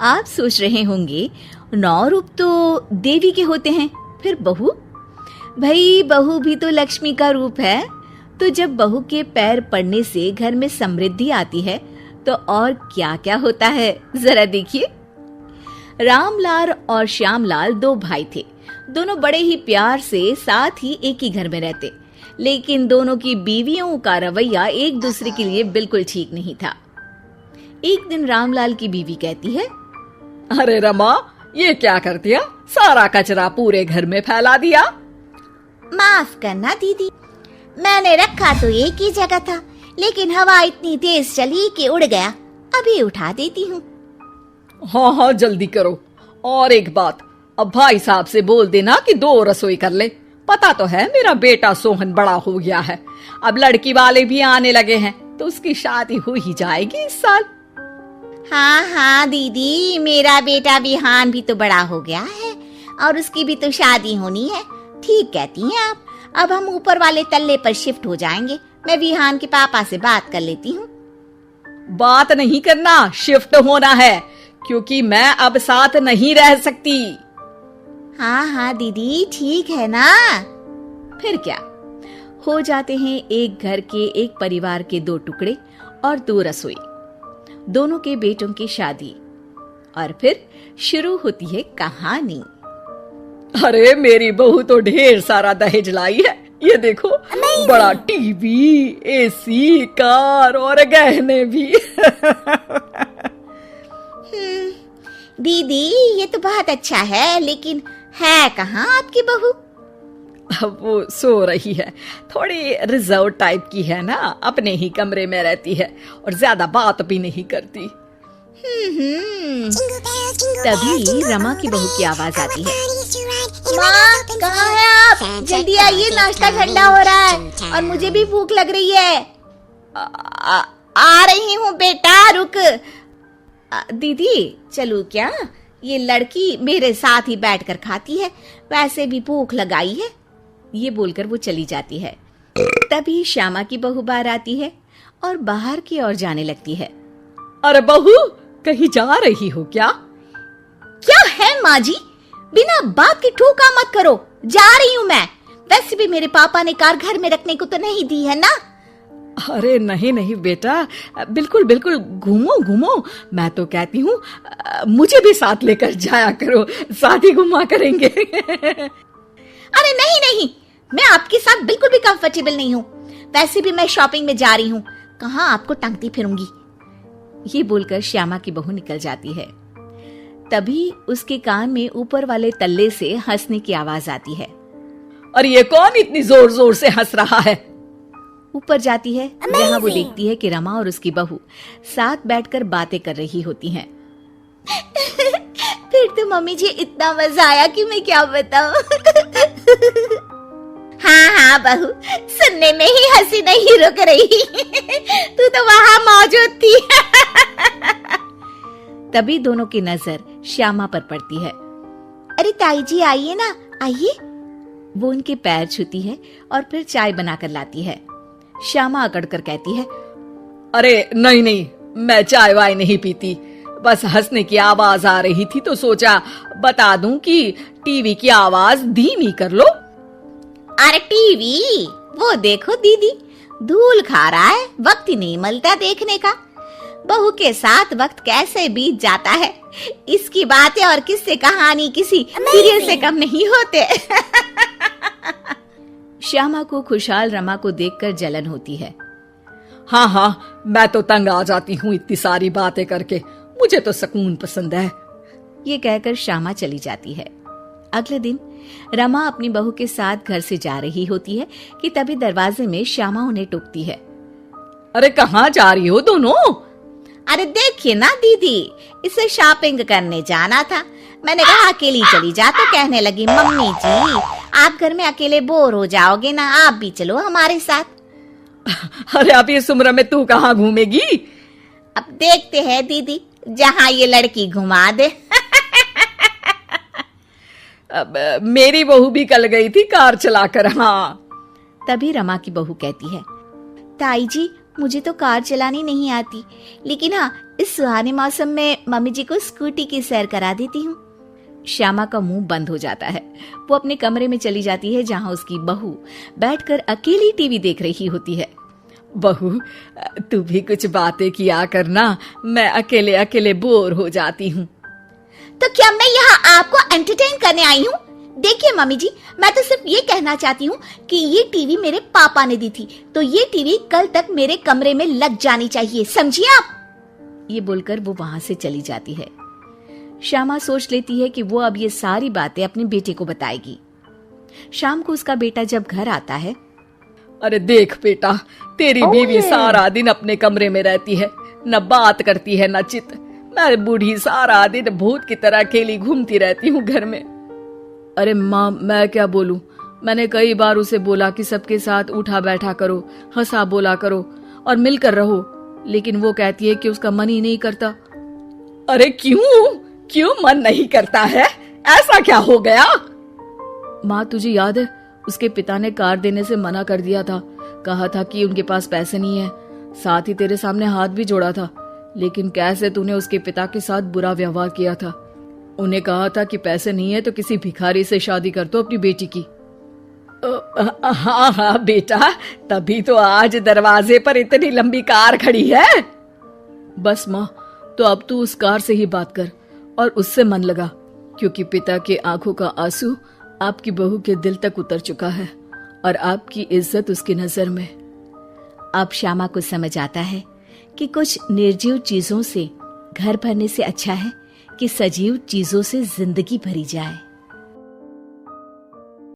आप सोच रहे होंगे 9 रूप तो देवी के होते हैं, फिर बहू? भाई बहू भी तो लक्ष्मी का रूप है। तो जब बहू के पैर पड़ने से घर में समृद्धि आती है तो और क्या क्या होता है, जरा देखिए। रामलाल और श्यामलाल 2 भाई थे। दोनों बड़े ही प्यार से साथ ही एक ही घर में रहते, लेकिन दोनों की बीवियों का रवैया एक दूसरे के लिए बिल्कुल ठीक नहीं था। एक दिन रामलाल की बीवी कहती है, अरे रमा, ये क्या कर दिया? सारा कचरा पूरे घर में फैला दिया। माफ करना दीदी, मैंने रखा तो एक ही जगह था, लेकिन हवा इतनी तेज चली कि उड़ गया। अभी उठा देती हूँ। हाँ हाँ जल्दी करो। और एक बात, अब भाई साहब से बोल देना कि 2 रसोई कर ले। पता तो है मेरा बेटा सोहन बड़ा हो गया है, अब लड़की वाले भी आने लगे हैं, तो उसकी शादी हो ही जाएगी इस साल। हाँ हाँ दीदी, मेरा बेटा विहान भी तो बड़ा हो गया है और उसकी भी तो शादी होनी है। ठीक कहती हैं आप। अब हम ऊपर वाले तल्ले पर शिफ्ट हो जाएंगे। मैं विहान के पापा से बात कर लेती हूँ। बात नहीं करना, शिफ्ट होना है, क्योंकि मैं अब साथ नहीं रह सकती। हाँ हाँ दीदी, ठीक है ना। फिर क्या, हो जाते हैं एक घर के एक परिवार के 2 टुकड़े और 2 रसोई, दोनों के बेटों की शादी। और फिर शुरू होती है कहानी। अरे मेरी बहू तो ढेर सारा दहेज लाई है। ये देखो, बड़ा टीवी, एसी, कार और गहने भी। दीदी ये तो बहुत अच्छा है, लेकिन है कहाँ आपकी बहू? अब वो सो रही है, थोड़ी रिजर्व टाइप की है ना, अपने ही कमरे में रहती है और ज्यादा बात भी नहीं करती। तभी रमा की बहू की आवाज आती है, माँ कहाँ है आप? जल्दी आइए, नाश्ता ठंडा हो रहा है और मुझे भी भूख लग रही है। आ रही हूँ बेटा, रुक। दीदी चलूं क्या? ये लड़की मेरे साथ ही बैठकर खाती है, वैसे भी भूख लगाई है। ये बोलकर वो चली जाती है। तभी श्यामा की बहू बाहर आती है और बाहर की ओर जाने लगती है। अरे बहू, कहीं जा रही हो क्या? क्या है माँ जी, बिना बात के ठोका मत करो। जा रही हूँ मैं। वैसे भी मेरे पापा ने कार घर में रखने को तो नहीं दी है ना। अरे नहीं नहीं बेटा, बिल्कुल बिल्कुल, घूमो घूमो। मैं तो कहती हूँ मुझे भी साथ लेकर जाया करो, साथ ही घुमा करेंगे। अरे नहीं नहीं, मैं आपके साथ बिल्कुल भी कंफर्टेबल नहीं हूँ। वैसे भी मैं शॉपिंग में जा रही हूँ, कहाँ आपको टांगती फिरूंगी। ये बोलकर श्यामा की बहू निकल जाती है। तभी उसके कान में ऊपर वाले तल्ले से हंसने की आवाज आती है। और ये कौन इतनी जोर जोर से हंस रहा है? ऊपर जाती है, जहाँ वो देखती है कि रमा और उसकी बहू साथ बैठकर बातें कर रही होती हैं। फिर तो मम्मी जी इतना मजा आया कि मैं क्या बताऊं। हाँ हाँ बहू, सुनने में ही हंसी नहीं रुक रही। तू तो वहाँ मौजूद थी। तभी दोनों की नजर श्यामा पर पड़ती है। अरे ताई जी आइए ना, आइए। वो उनके पैर छूती है और फिर चाय बनाकर लाती है। श्यामा अकड़कर कहती है, अरे नहीं नहीं, मैं चाय वाय नहीं पीती, बस हंसने की आवाज आ रही थी तो सोचा बता दूं कि टीवी की आवाज धीमी कर लो। अरे टीवी, वो देखो दीदी, धूल खा रहा है, वक्त ही नहीं मिलता देखने का। बहू के साथ वक्त कैसे बीत जाता है, इसकी बातें और किस्से कहानी किसी सीरियल से कम नहीं होते। श्यामा को खुशहाल रमा को देखकर जलन होती है। हाँ हाँ, मैं तो तंग आ जाती हूँ इतनी सारी बातें करके, मुझे तो सुकून पसंद है। ये कहकर श्यामा चली जाती है। अगले दिन रमा अपनी बहू के साथ घर से जा रही होती है कि तभी दरवाजे में श्यामा उन्हें टोकती है। अरे कहाँ जा रही हो दोनों? अरे देखिए ना दीदी, इसे शॉपिंग करने जाना था। मैंने कहा अकेली चली जा, तो कहने लगी मम्मी जी आप घर में अकेले बोर हो जाओगे ना, आप भी चलो हमारे साथ। अरे अब इस उम्र में तू कहाँ घूमेगी? अब देखते हैं दीदी, जहाँ ये लड़की घुमा दे। अब मेरी बहू भी कल गई थी कार चलाकर। हाँ। तभी रमा की बहू कहती है, ताई जी मुझे तो कार चलानी नहीं आती, लेकिन हाँ, इस सुहाने मौसम में मम्मी जी को स्कूटी की सैर करा देती हूँ। श्यामा का मुंह बंद हो जाता है। वो अपने कमरे में चली जाती है जहाँ उसकी बहू बैठकर अकेली टीवी देख रही होती है। बहू, तू भी कुछ बातें किया करना, मैं अकेले अकेले बोर हो जाती हूँ। तो क्या मैं यहाँ आपको एंटरटेन करने आई हूँ? देखिए मम्मी जी, मैं तो सिर्फ ये कहना चाहती हूँ कि ये टीवी मेरे पापा ने दी थी, तो ये टीवी कल तक मेरे कमरे में लग जानी चाहिए, समझिए आप। ये बोलकर वो वहां से चली जाती है। श्यामा सोच लेती है कि वो अब ये सारी बातें अपने बेटे को बताएगी। शाम को उसका बेटा जब घर आता है। अरे देख बेटा, तेरी बीवी सारा दिन अपने कमरे में रहती है, न बात करती है न चित। मैं बूढ़ी सारा दिन भूत की तरह अकेली घूमती रहती हूँ घर में। अरे माँ, मैं क्या बोलूं? मैंने कई बार उसे बोला कि सबके साथ उठा बैठा करो, हंसा बोला करो और मिलकर रहो, लेकिन वो कहती है कि उसका मन ही नहीं करता। अरे क्यों मन नहीं करता है? ऐसा क्या हो गया? माँ, तुझे याद है उसके पिता ने कार देने से मना कर दिया था। कहा था कि उनके पास पैसे नहीं है, साथ ही तेरे सामने हाथ भी जोड़ा था, लेकिन कैसे तूने उसके पिता के साथ बुरा व्यवहार किया था। उन्हें कहा था कि पैसे नहीं है तो किसी भिखारी से शादी कर दो अपनी बेटी की। हाँ बेटा, तभी तो आज दरवाजे पर इतनी लंबी कार खड़ी है। बस माँ, तो अब तू उस कार से ही बात कर और उससे मन लगा, क्योंकि पिता के आंखों का आंसू आपकी बहू के दिल तक उतर चुका है और आपकी इज्जत उसकी नजर में। अब श्यामा को समझ आता है कि कुछ निर्जीव चीजों से घर भरने से अच्छा है कि सजीव चीजों से जिंदगी भरी जाए।